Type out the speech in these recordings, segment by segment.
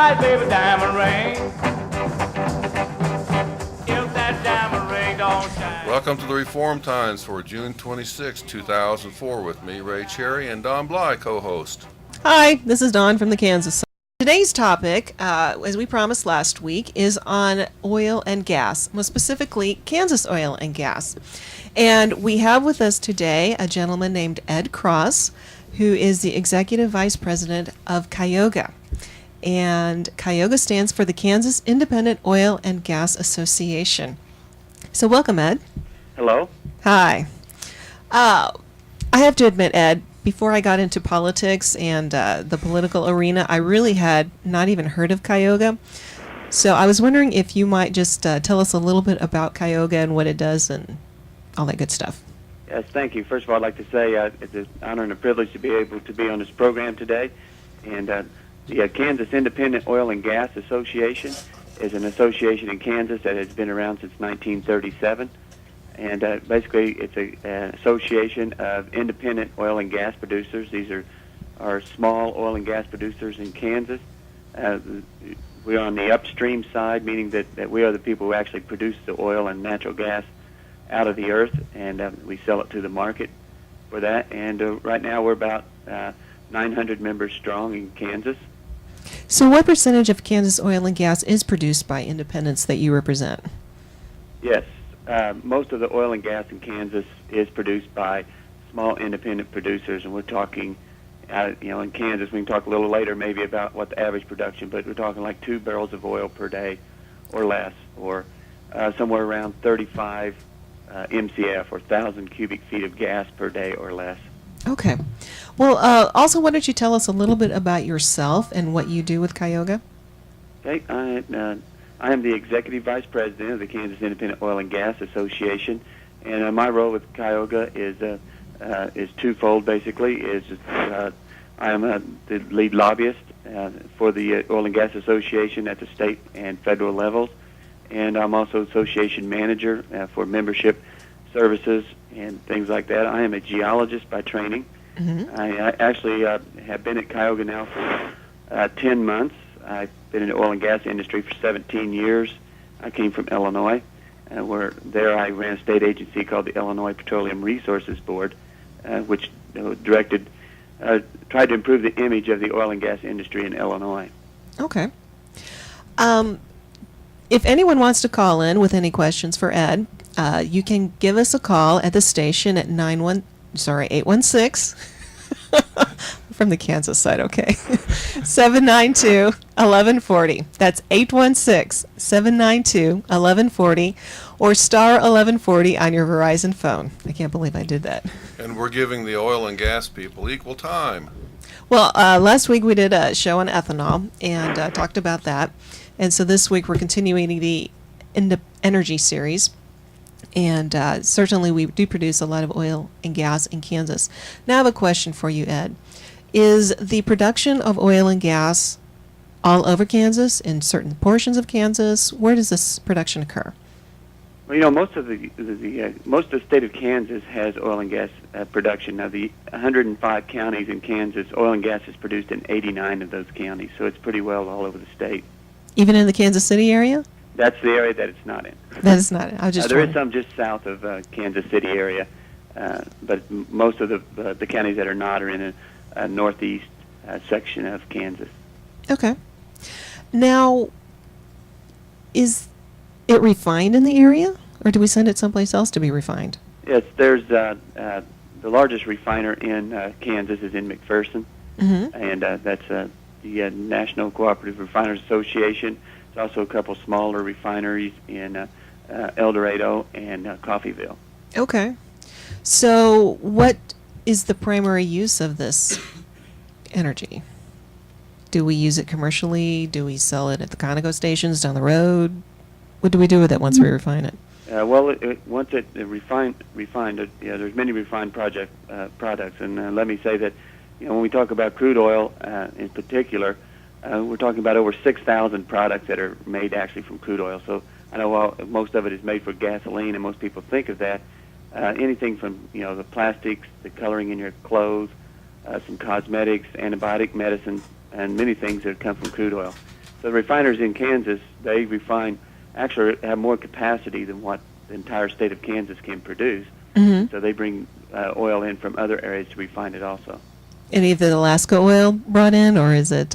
right, baby, diamond ring. If that diamond ring don't shine. Welcome to the Reform Times for June 26, 2004 with me, Ray Cherry, and Don Bly, co-host. Hi, this is Dawn from the Kansas side. Today's topic, as we promised last week, is on oil and gas, more specifically Kansas oil and gas. And we have with us today a gentleman named Ed Cross, who is the Executive Vice President of KIOGA. And KIOGA stands for the Kansas Independent Oil and Gas Association. So welcome, Ed. Hello. Hi. I have to admit, Ed, before I got into politics and the political arena, I really had not even heard of KIOGA. So I was wondering if you might just tell us a little bit about KIOGA and what it does and all that good stuff. Yes, thank you. First of all, I'd like to say it's an honor and a privilege to be able to be on this program today. And the Kansas Independent Oil and Gas Association is an association in Kansas that has been around since 1937. And basically, it's an association of independent oil and gas producers. These are small oil and gas producers in Kansas. We are on the upstream side, meaning that we are the people who actually produce the oil and natural gas out of the earth, and we sell it to the market for that. And right now, we're about 900 members strong in Kansas. So what percentage of Kansas oil and gas is produced by independents that you represent? Yes. Most of the oil and gas in Kansas is produced by small independent producers, and we're talking, in Kansas, we can talk a little later maybe about what the average production, but we're talking like 2 barrels of oil per day or less, or somewhere around 35 MCF or 1,000 cubic feet of gas per day or less. Okay. Well, also, why don't you tell us a little bit about yourself and what you do with KIOGA? Okay. I am the Executive Vice President of the Kansas Independent Oil and Gas Association, and my role with KIOGA is twofold. Basically, I am the lead lobbyist for the Oil and Gas Association at the state and federal levels, and I'm also association manager for membership services and things like that. I am a geologist by training. Mm-hmm. I actually have been at KIOGA now for 10 months. I've been in the oil and gas industry for 17 years. I came from Illinois, where there I ran a state agency called the Illinois Petroleum Resources Board, which tried to improve the image of the oil and gas industry in Illinois. Okay. If anyone wants to call in with any questions for Ed, you can give us a call at the station at 816 from the Kansas side, okay. 792-1140. That's 816-792-1140 or star 1140 on your Verizon phone. I can't believe I did that. And we're giving the oil and gas people equal time. Well, last week we did a show on ethanol and talked about that. And so this week we're continuing the energy series. And certainly we do produce a lot of oil and gas in Kansas. Now I have a question for you, Ed. Is the production of oil and gas all over Kansas, in certain portions of Kansas? Where does this production occur? Well, most of the state of Kansas has oil and gas production. Now, the 105 counties in Kansas, oil and gas is produced in 89 of those counties, so it's pretty well all over the state. Even in the Kansas City area? That's the area that it's not in. That is not it. I was just there is some just south of Kansas City area, but most of the counties that are not are in a northeast section of Kansas. Okay. Now, is it refined in the area, or do we send it someplace else to be refined? Yes, there's the largest refiner in Kansas is in McPherson, mm-hmm. and that's the National Cooperative Refiners Association. There's also a couple smaller refineries in El Dorado and Coffeyville. Okay. So what is the primary use of this energy? Do we use it commercially? Do we sell it at the Conoco stations down the road? What do we do with it once we refine it? Once it refined, there's many refined products, and let me say that, when we talk about crude oil in particular, we're talking about over 6,000 products that are made actually from crude oil. So I know most of it is made for gasoline, and most people think of that. Anything from the plastics, the coloring in your clothes, some cosmetics, antibiotic medicine, and many things that come from crude oil. So the refiners in Kansas, they refine, actually have more capacity than what the entire state of Kansas can produce. Mm-hmm. So they bring oil in from other areas to refine it also. Any of the Alaska oil brought in, or is it?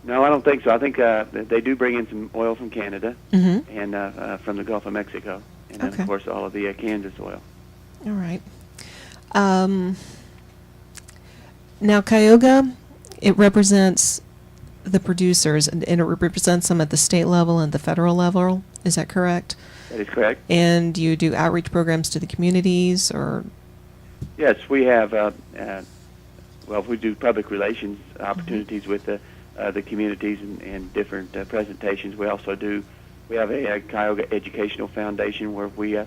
No, I don't think so. I think they do bring in some oil from Canada Mm-hmm. and from the Gulf of Mexico, and then, Okay. of course, all of the Kansas oil. All right. Now, KIOGA, it represents the producers, and it represents them at the state level and the federal level. Is that correct? That is correct. And you do outreach programs to the communities, or? Yes, we have, we do public relations opportunities with the communities and different presentations. We also we have a KIOGA Educational Foundation where we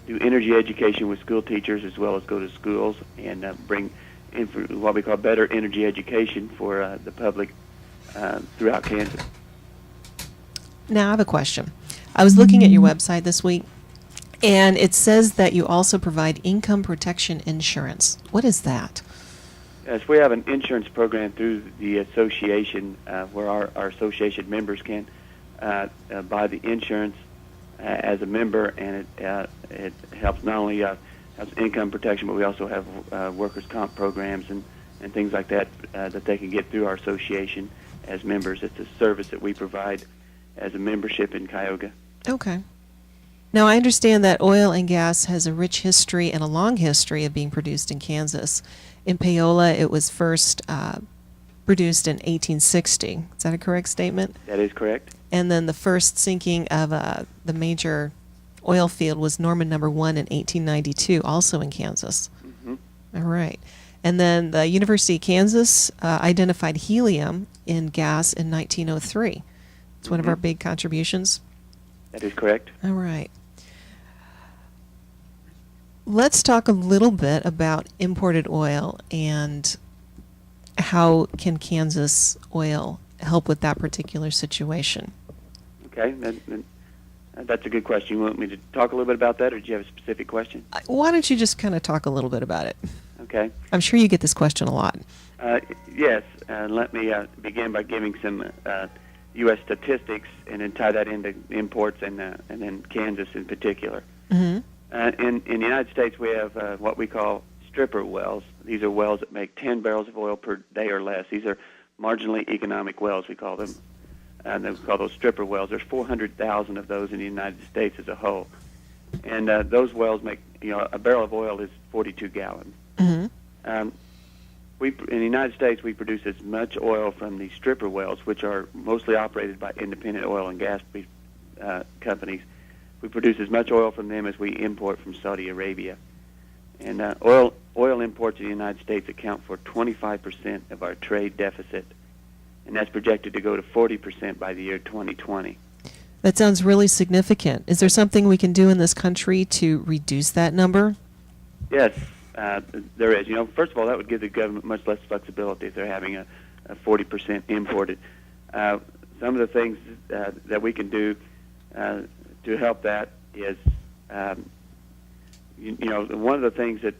do energy education with school teachers as well as go to schools and bring in for what we call better energy education for the public throughout Kansas. Now, I have a question. I was looking at your website this week, and it says that you also provide income protection insurance. What is that? Yes, we have an insurance program through the association where our association members can buy the insurance as a member, and it helps not only helps income protection, but we also have workers' comp programs and things like that that they can get through our association as members. It's a service that we provide as a membership in KIOGA. Okay. Now, I understand that oil and gas has a rich history and a long history of being produced in Kansas. In Paola, it was first produced in 1860. Is that a correct statement? That is correct. And then the first sinking of the major oil field was Norman Number 1 in 1892, also in Kansas. Mm-hmm. All right. And then the University of Kansas identified helium in gas in 1903. It's one of our big contributions. That is correct. All right. Let's talk a little bit about imported oil and how can Kansas oil help with that particular situation. Okay, that's a good question. You want me to talk a little bit about that, or do you have a specific question? Why don't you just kind of talk a little bit about it? Okay. I'm sure you get this question a lot. Yes, let me begin by giving some U.S. statistics and then tie that into imports and then Kansas in particular. Mm-hmm. In the United States, we have what we call stripper wells. These are wells that make 10 barrels of oil per day or less. These are marginally economic wells, we call them. And we call those stripper wells. There's 400,000 of those in the United States as a whole. And those wells make, a barrel of oil is 42 gallons. Mm-hmm. In the United States, we produce as much oil from these stripper wells, which are mostly operated by independent oil and gas companies. We produce as much oil from them as we import from Saudi Arabia. And oil imports in the United States account for 25% of our trade deficit, and that's projected to go to 40% by the year 2020. That sounds really significant. Is there something we can do in this country to reduce that number? Yes, there is. First of all, that would give the government much less flexibility if they're having a 40% imported. Some of the things that we can do to help that is, one of the things that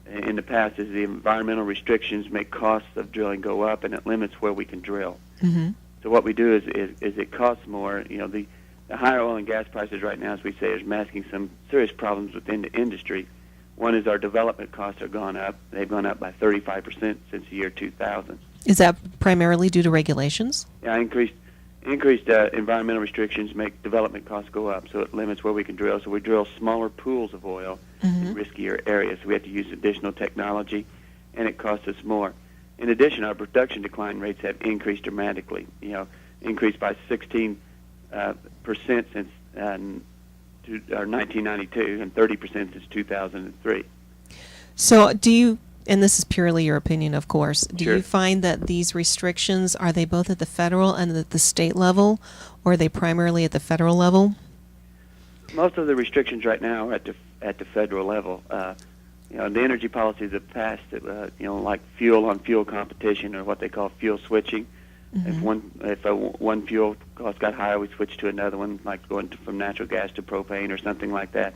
in the past is the environmental restrictions make costs of drilling go up, and it limits where we can drill. Mm-hmm. So what we do is it costs more. The higher oil and gas prices right now, as we say, is masking some serious problems within the industry. One is our development costs have gone up. They've gone up by 35% since the year 2000. Is that primarily due to regulations? Yeah, increased environmental restrictions make development costs go up, so it limits where we can drill. So we drill smaller pools of oil in riskier areas. So we have to use additional technology, and it costs us more. In addition, our production decline rates have increased dramatically. Increased by 16% since 1992 and 30% since 2003. So do you, and this is purely your opinion, of course, do Sure. you find that these restrictions, are they both at the federal and at the state level, or are they primarily at the federal level? Most of the restrictions right now are at the federal level. The energy policies have passed, like fuel-on-fuel competition, or what they call fuel switching. Mm-hmm. If one fuel cost got higher, we switch to another one, like going from natural gas to propane or something like that.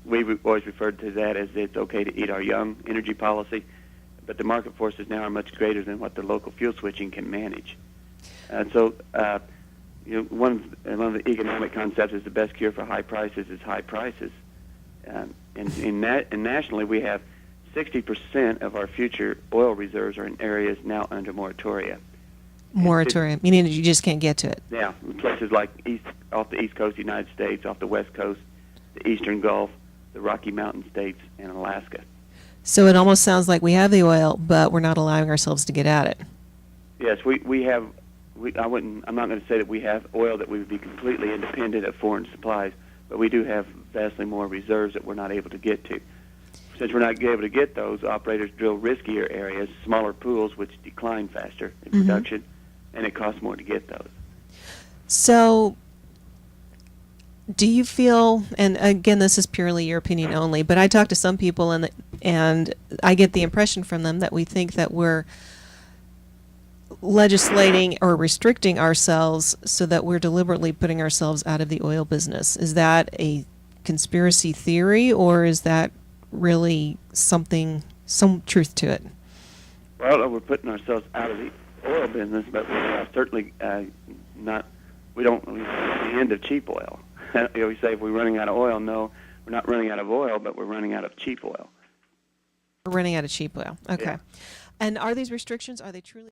We've always referred to that as it's okay to eat our young energy policy, but the market forces now are much greater than what the local fuel switching can manage. So, one of the economic concepts is the best cure for high prices is high prices. And nationally, we have 60% of our future oil reserves are in areas now under moratoria. Moratorium, meaning that you just can't get to it. Yeah, places like off the east coast of the United States, off the west coast, the eastern Gulf, the Rocky Mountain states, and Alaska. So it almost sounds like we have the oil, but we're not allowing ourselves to get at it. Yes, we have. I'm not going to say that we have oil that we would be completely independent of foreign supplies, but we do have vastly more reserves that we're not able to get to. Since we're not able to get those, operators drill riskier areas, smaller pools, which decline faster in production, and it costs more to get those. So do you feel, and again, this is purely your opinion only, but I talk to some people and I get the impression from them that we think that we're legislating or restricting ourselves so that we're deliberately putting ourselves out of the oil business. Is that a conspiracy theory, or is that really some truth to it? Well, we're putting ourselves out of the oil business, but we're certainly not. We don't. We're at the end of cheap oil. We say if we're running out of oil, no, we're not running out of oil, but we're running out of cheap oil. We're running out of cheap oil. Okay. Yeah. And are these restrictions, are they truly